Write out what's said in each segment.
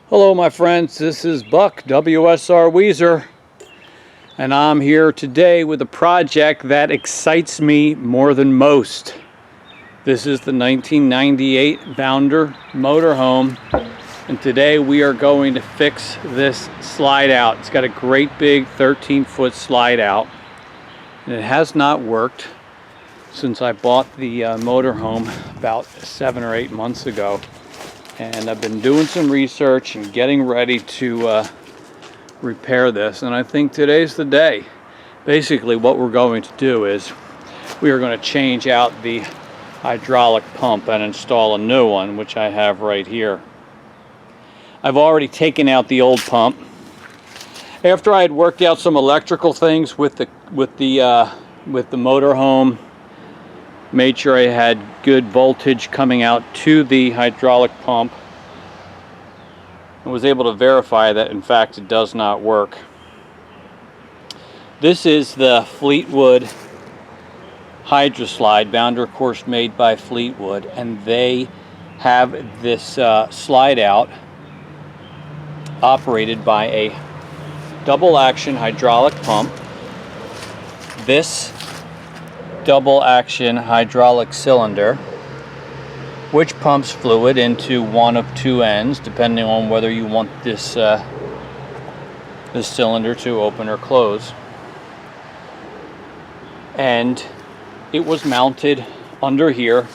Hello my friends, this is Buck, WSR Weezer, and I'm here today with a project that excites me more than most. This is the 1998 Bounder Motorhome, and today we are going to fix this slide out. It's got a great big 13-foot slide out, and it has not worked since I bought the motorhome about 7 or 8 months ago. And I've been doing some research and getting ready to repair this, and I think today's the day. Basically what we're going to do is we are going to change out the hydraulic pump and install a new one, which I have right here. I've already taken out the old pump. After I had worked out some electrical things with the motorhome, made sure I had good voltage coming out to the hydraulic pump, and was able to verify that in fact it does not work. This is the Fleetwood Hydra-Slide, Bounder of course made by Fleetwood, and they have this slide out operated by a double action hydraulic pump. This double action hydraulic cylinder, which pumps fluid into one of two ends depending on whether you want this this cylinder to open or close. And it was mounted under here,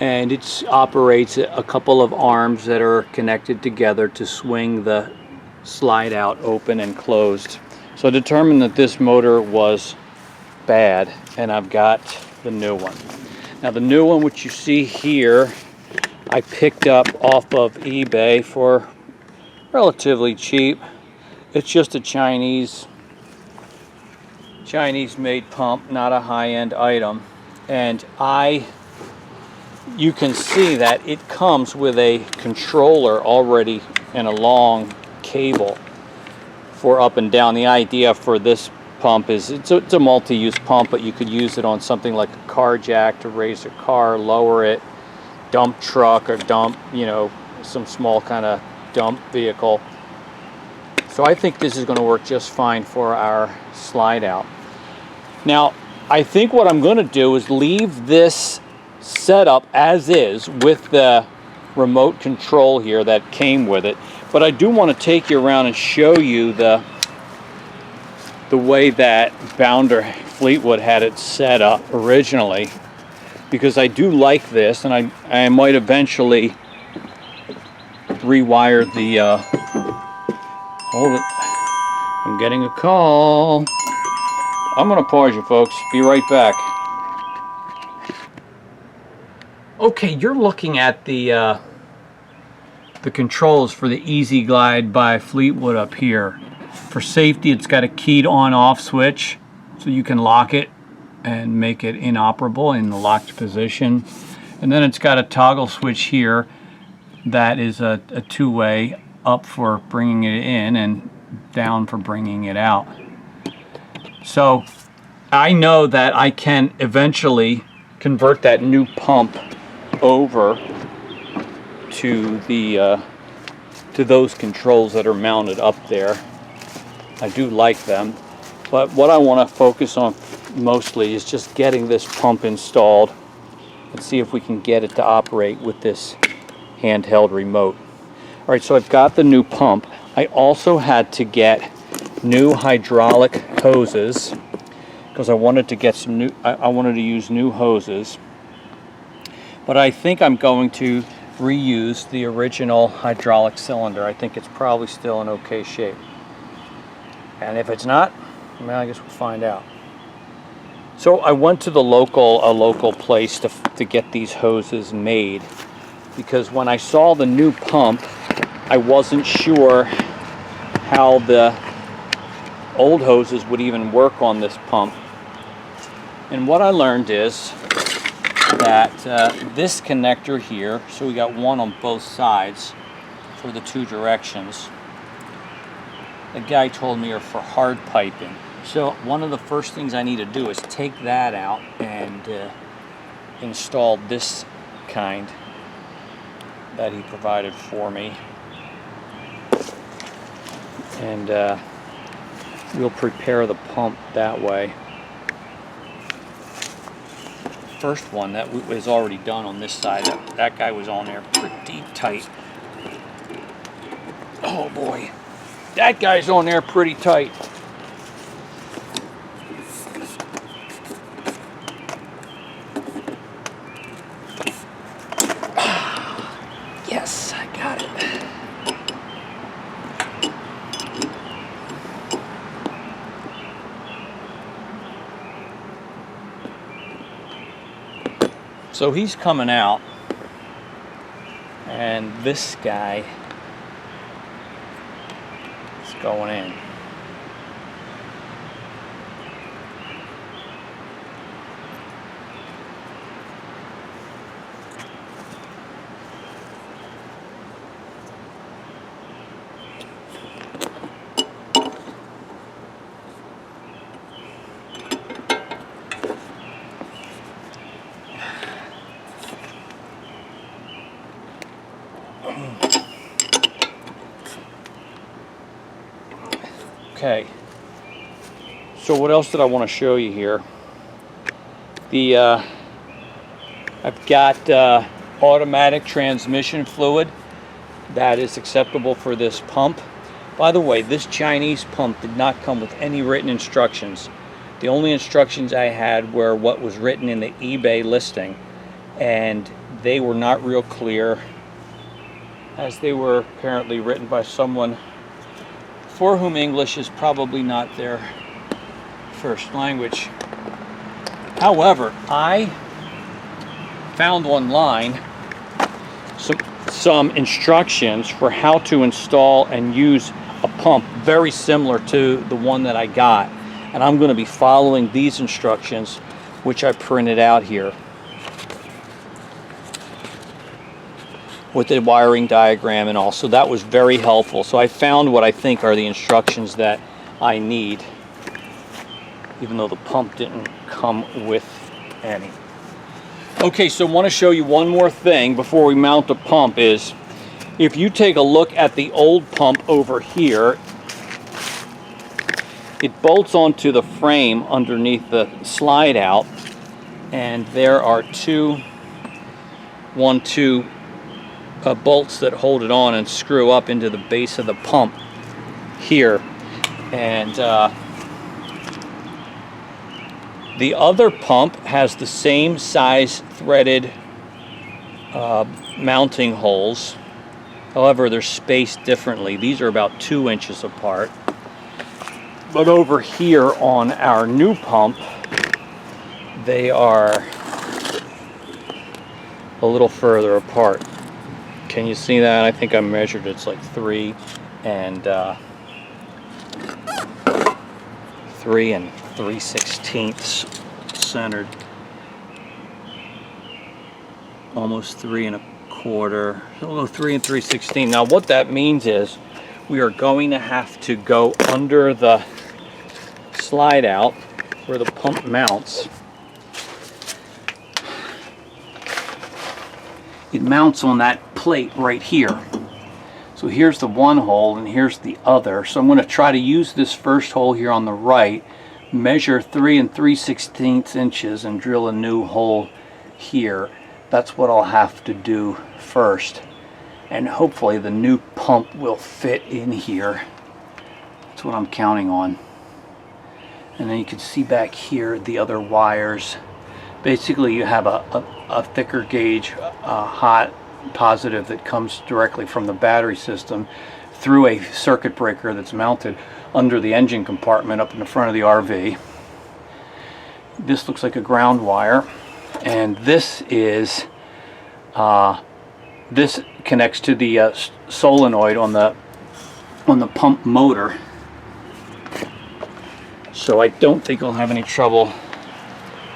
and it operates a couple of arms that are connected together to swing the slide out open and closed. So I determined that this motor was bad, and I've got the new one. Now the new one, which you see here, I picked up off of eBay for relatively cheap. It's just a Chinese made pump, not a high-end item. And you can see that it comes with a controller already and a long cable for up and down. The idea for this pump is it's a multi-use pump, but you could use it on something like a car jack to raise a car, lower it, dump truck, or dump, some small kind of dump vehicle. So I think this is going to work just fine for our slide out. Now I think what I'm going to do is leave this setup as is with the remote control here that came with it. But I do want to take you around and show you the way that Bounder Fleetwood had it set up originally, because I do like this, and I might eventually rewire the hold it, I'm getting a call. I'm gonna pause you folks, be right back. Okay, you're looking at the controls for the Easy Glide by Fleetwood up here. For safety, it's got a keyed on-off switch, so you can lock it and make it inoperable in the locked position. And then it's got a toggle switch here that is a two-way, up for bringing it in and down for bringing it out. So I know that I can eventually convert that new pump over to those controls that are mounted up there. I do like them, but what I want to focus on mostly is just getting this pump installed and see if we can get it to operate with this handheld remote. All right, so I've got the new pump. I also had to get new hydraulic hoses because I wanted to get some new. I wanted to use new hoses, but I think I'm going to reuse the original hydraulic cylinder. I think it's probably still in okay shape. And if it's not, well, I guess we'll find out. So I went to a local place to get these hoses made, because when I saw the new pump, I wasn't sure how the old hoses would even work on this pump. And what I learned is that this connector here, so we got one on both sides for the two directions, the guy told me are for hard piping. So one of the first things I need to do is take that out and install this kind. that he provided for me. And we'll prepare the pump that way. First one that was already done on this side, that guy was on there pretty tight. Oh boy, that guy's on there pretty tight. Yes, I got it. So he's coming out, and this guy is going in. Okay, so what else did I want to show you here? I've got automatic transmission fluid that is acceptable for this pump. By the way, this Chinese pump did not come with any written instructions. The only instructions I had were what was written in the eBay listing, and they were not real clear, as they were apparently written by someone for whom English is probably not their first language. However, I found online some instructions for how to install and use a pump very similar to the one that I got. And I'm going to be following these instructions, which I printed out here, with the wiring diagram and all. So that was very helpful. So I found what I think are the instructions that I need, even though the pump didn't come with any. Okay, so I want to show you one more thing before we mount the pump. Is if you take a look at the old pump over here, it bolts onto the frame underneath the slide out, and there are two bolts that hold it on and screw up into the base of the pump here. And the other pump has the same size threaded mounting holes. However, they're spaced differently. These are about 2 inches apart. But over here on our new pump, they are a little further apart. Can you see that? I think I measured it's like 3 and 3/16 centered. Almost 3 1/4. We'll go 3 3/16. Now what that means is we are going to have to go under the slide out where the pump mounts. It mounts on that plate right here. So here's the one hole and here's the other. So I'm going to try to use this first hole here on the right, measure 3 3/16 inches and drill a new hole here. That's what I'll have to do first. And hopefully the new pump will fit in here. That's what I'm counting on. And then you can see back here the other wires. Basically you have a thicker gauge hot positive that comes directly from the battery system through a circuit breaker that's mounted under the engine compartment up in the front of the RV. This looks like a ground wire, and this is this connects to the solenoid on the pump motor. So I don't think I'll have any trouble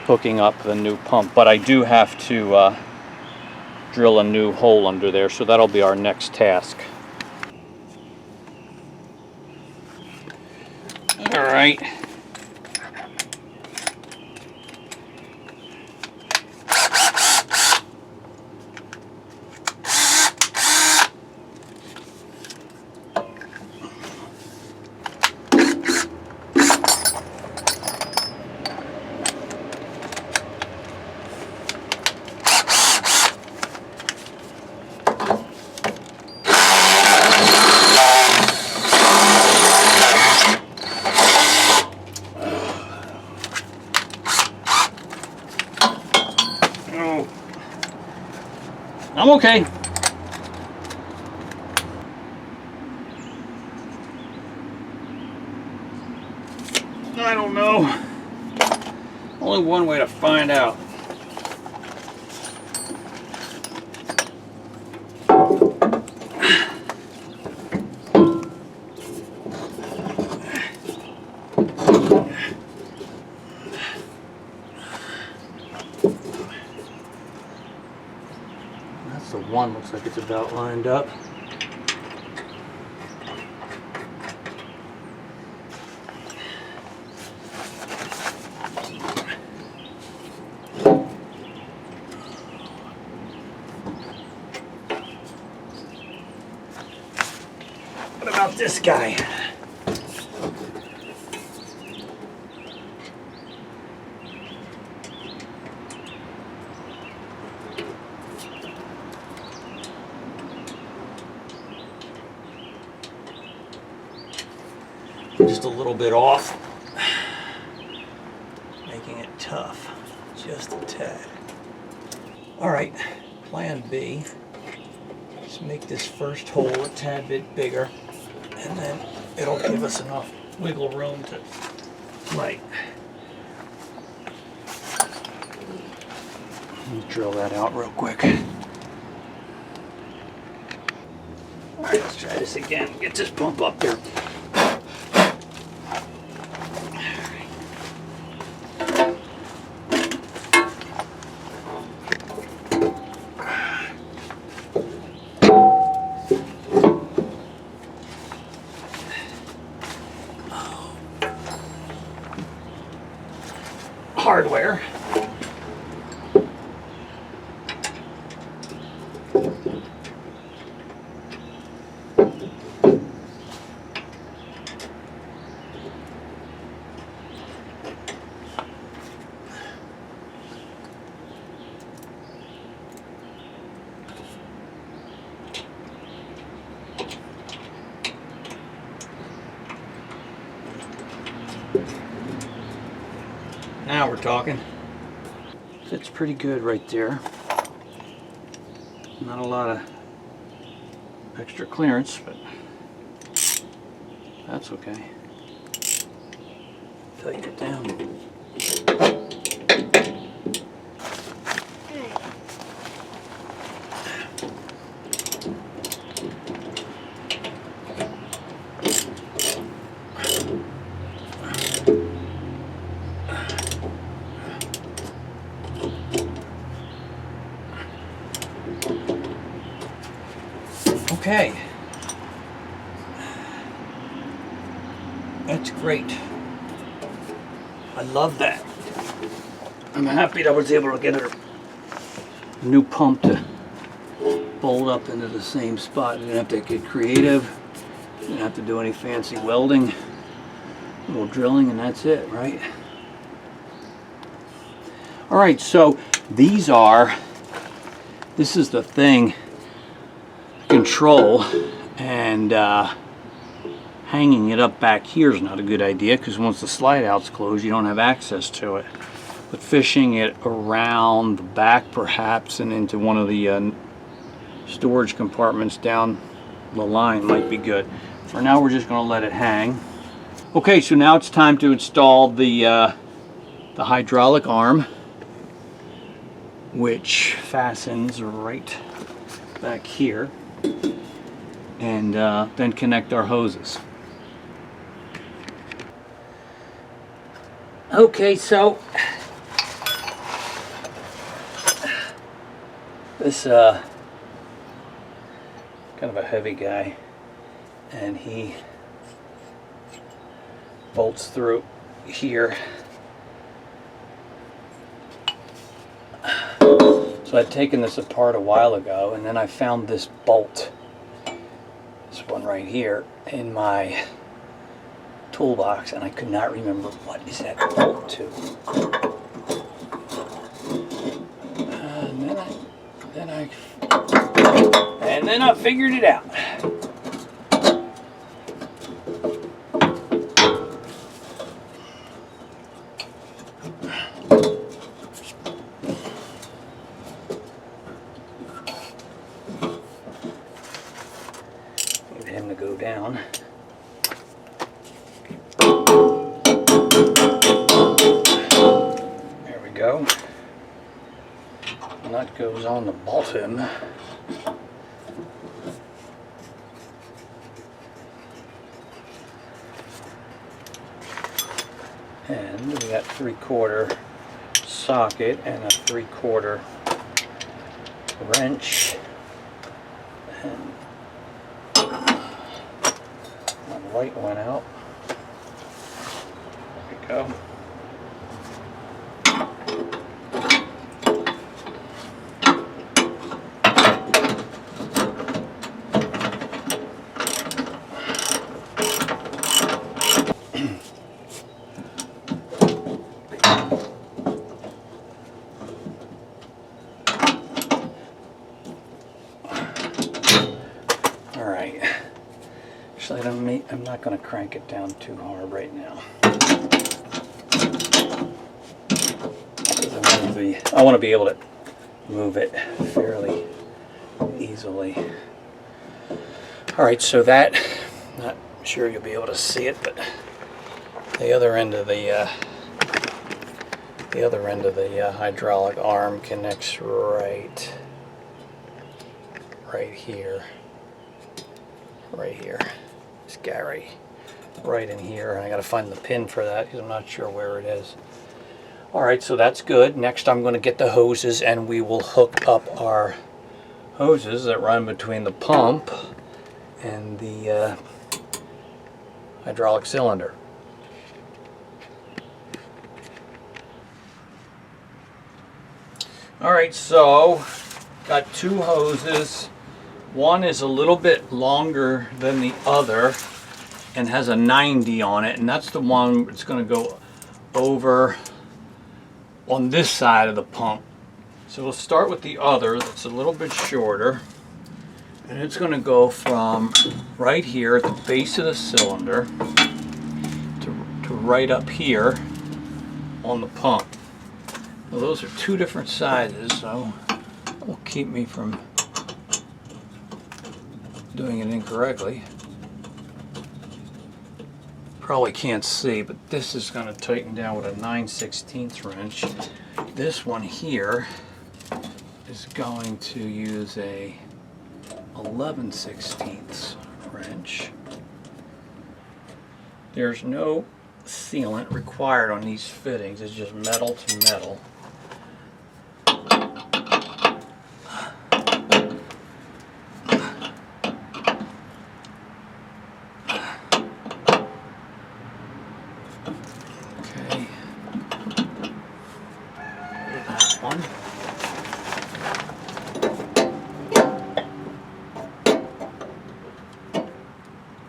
hooking up the new pump, but I do have to drill a new hole under there, so that'll be our next task. All right. I'm okay. I don't know. Only one way to find out. That's the one, looks like it's about lined up. What about this guy? Just a little bit off, making it tough, just a tad. All right, plan B. Let's make this first hole a tad bit bigger, and then it'll give us enough wiggle room to play. Let me drill that out real quick. All right, let's try this again. Get this pump up there. Hardware. Now we're talking. Fits pretty good right there. Not a lot of extra clearance, but that's okay. Tighten it down. Okay, that's great. I love that. I'm happy that I was able to get a new pump to bolt up into the same spot. Didn't have to get creative. Didn't have to do any fancy welding. A little drilling and that's it, right? All right, so this is the thing. Control, and hanging it up back here is not a good idea because once the slide out's closed you don't have access to it, but fishing it around the back perhaps and into one of the storage compartments down the line might be good. For now we're just going to let it hang. Okay, so now it's time to install the hydraulic arm, which fastens right back here, and then connect our hoses. Okay, so this kind of a heavy guy, and he bolts through here. So I'd taken this apart a while ago, and then I found this bolt, this one right here, in my toolbox, and I could not remember what is that bolt to. And then I figured it out. go down. There we go. Nut goes on the bottom. And we got 3/4 socket and a 3/4 wrench. And my light went out. There we go. Actually, I'm not going to crank it down too hard right now. I want to be able to move it fairly easily. All right, so that, not sure you'll be able to see it, but the other end of the hydraulic arm connects right here. Right here. This guy right in here, and I got to find the pin for that because I'm not sure where it is. Alright, so that's good. Next I'm going to get the hoses, and we will hook up our hoses that run between the pump and the hydraulic cylinder. Alright, so got 2 hoses. One is a little bit longer than the other and has a 90 on it, and that's the one that's going to go over on this side of the pump. So we'll start with the other that's a little bit shorter, and it's going to go from right here at the base of the cylinder to right up here on the pump. Now, those are 2 different sizes, so that will keep me from doing it incorrectly. Probably can't see, but this is going to tighten down with a 9/16 wrench. This one here is going to use a 11/16 wrench. There's no sealant required on these fittings. It's just metal to metal.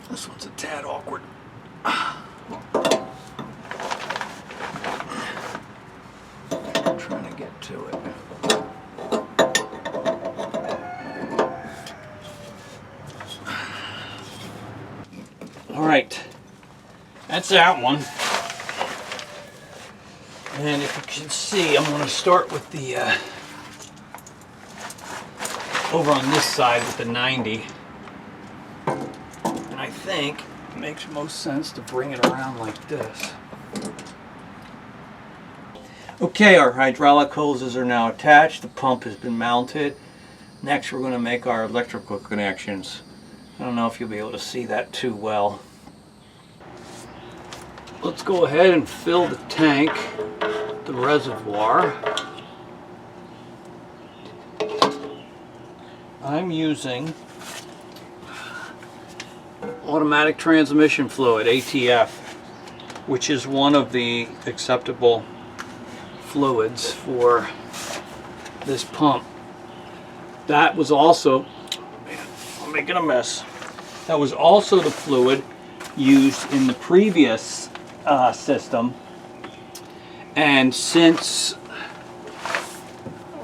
This one's a tad awkward. I'm trying to get to it. All right, that's that one. And if you can see, I'm going to start with the over on this side with the 90. And I think it makes most sense to bring it around like this. Okay, our hydraulic hoses are now attached. The pump has been mounted. Next, we're going to make our electrical connections. I don't know if you'll be able to see that too well. Let's go ahead and fill the tank, the reservoir. I'm using automatic transmission fluid, ATF, which is one of the acceptable fluids for this pump. That was also, man, I'm making a mess. That was also the fluid used in the previous system, and since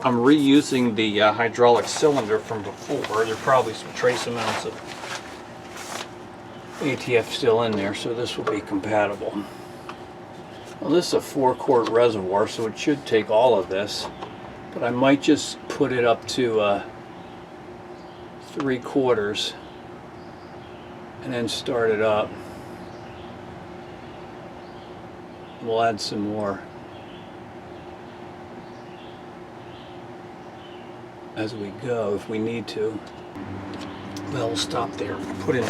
I'm reusing the hydraulic cylinder from before, there are probably some trace amounts of ATF still in there, so this will be compatible. Well, this is a 4-quart reservoir, so it should take all of this, but I might just put it up to 3/4 and then start it up. We'll add some more as we go if we need to. Well, we'll stop there. Put in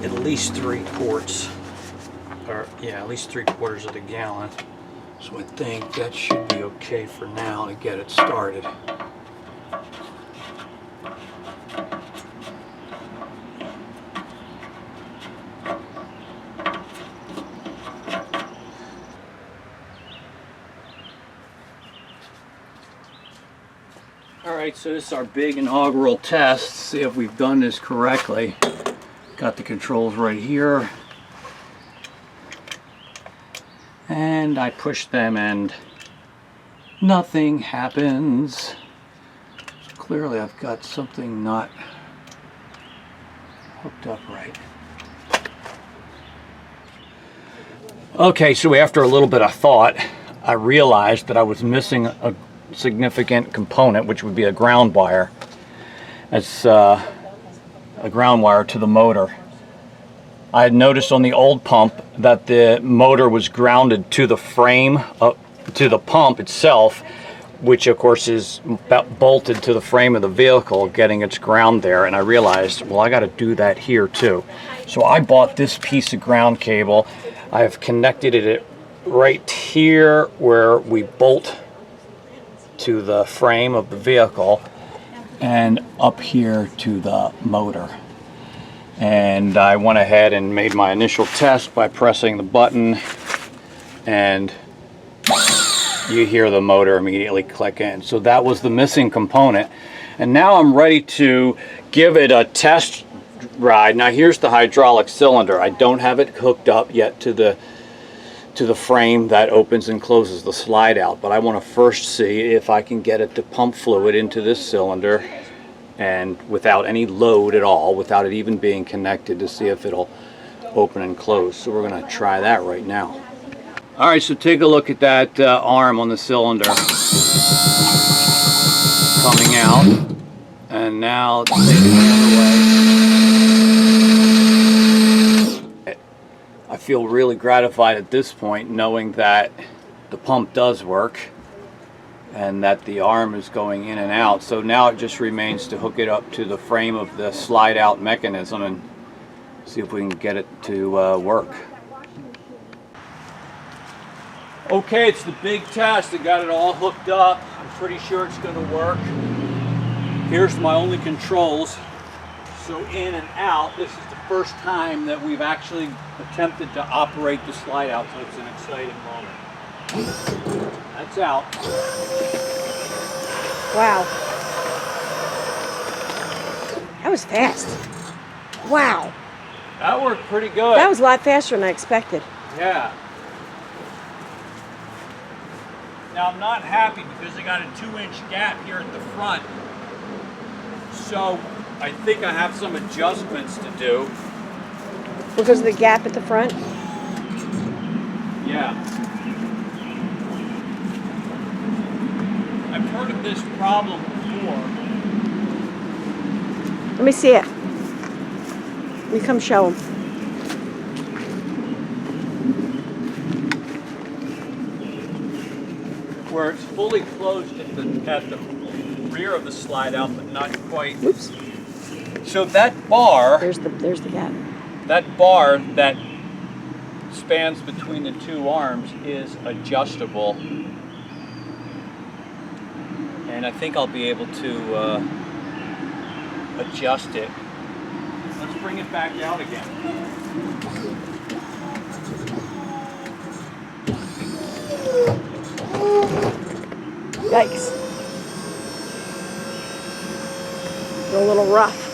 at least 3 quarts, or yeah, at least 3/4 of the gallon. So I think that should be okay for now to get it started. Alright, so this is our big inaugural test. See if we've done this correctly. Got the controls right here. And I push them and nothing happens. So clearly I've got something not hooked up right. Okay, so after a little bit of thought, I realized that I was missing a significant component, which would be a ground wire. It's a ground wire to the motor. I had noticed on the old pump that the motor was grounded to the frame, to the pump itself, which of course is bolted to the frame of the vehicle, getting its ground there. And I realized, well, I got to do that here too. So I bought this piece of ground cable. I've connected it right here where we bolt to the frame of the vehicle, and up here to the motor. And I went ahead and made my initial test by pressing the button, and you hear the motor immediately click in. So that was the missing component. And now I'm ready to give it a test ride. Now here's the hydraulic cylinder. I don't have it hooked up yet to the frame that opens and closes the slide out, but I want to first see if I can get it to pump fluid into this cylinder, and without any load at all, without it even being connected, to see if it'll open and close. So we're going to try that right now. Alright, so take a look at that arm on the cylinder coming out, and now take it the other way. I feel really gratified at this point knowing that the pump does work and that the arm is going in and out. So now it just remains to hook it up to the frame of the slide out mechanism and see if we can get it to work. Okay, it's the big test. I got it all hooked up. I'm pretty sure it's going to work. Here's my only controls. So in and out, this is the first time that we've actually attempted to operate the slide out, so it's an exciting moment. That's out. Wow. That was fast. Wow. That worked pretty good. That was a lot faster than I expected. Yeah. Now I'm not happy because I got a 2-inch gap here at the front. So I think I have some adjustments to do. Because of the gap at the front? Yeah. I've heard of this problem before. Let me see it. You come show them. Where it's fully closed at the rear of the slide out, but not quite. Oops. So that bar, There's the gap. that bar that spans between the two arms is adjustable, and I think I'll be able to adjust it. Let's bring it back out again. Yikes. They're a little rough.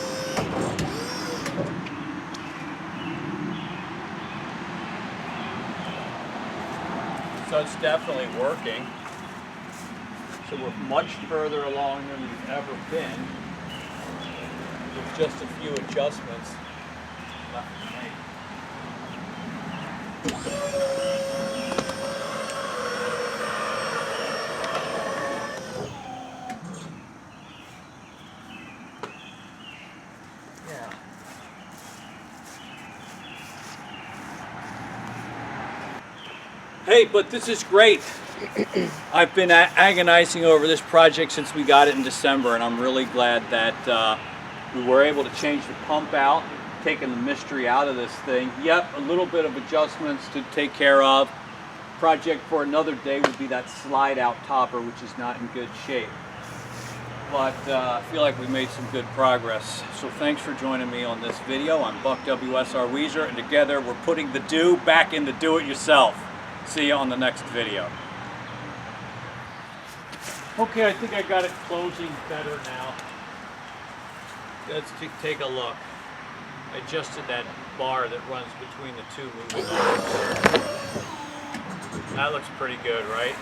So it's definitely working. So we're much further along than we've ever been, with just a few adjustments left to make. Hey, but this is great. I've been agonizing over this project since we got it in December, and I'm really glad that we were able to change the pump out, taking the mystery out of this thing. Yep, a little bit of adjustments to take care of. Project for another day would be that slide out topper, which is not in good shape. But I feel like we made some good progress. So thanks for joining me on this video. I'm Buck WSR Weezer, and together we're putting the do back into do-it-yourself. See you on the next video. Okay, I think I got it closing better now. Let's take a look. I adjusted that bar that runs between the two moving arms. That looks pretty good, right?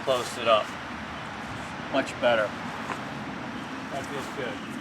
Closed it up. Much better. That feels good.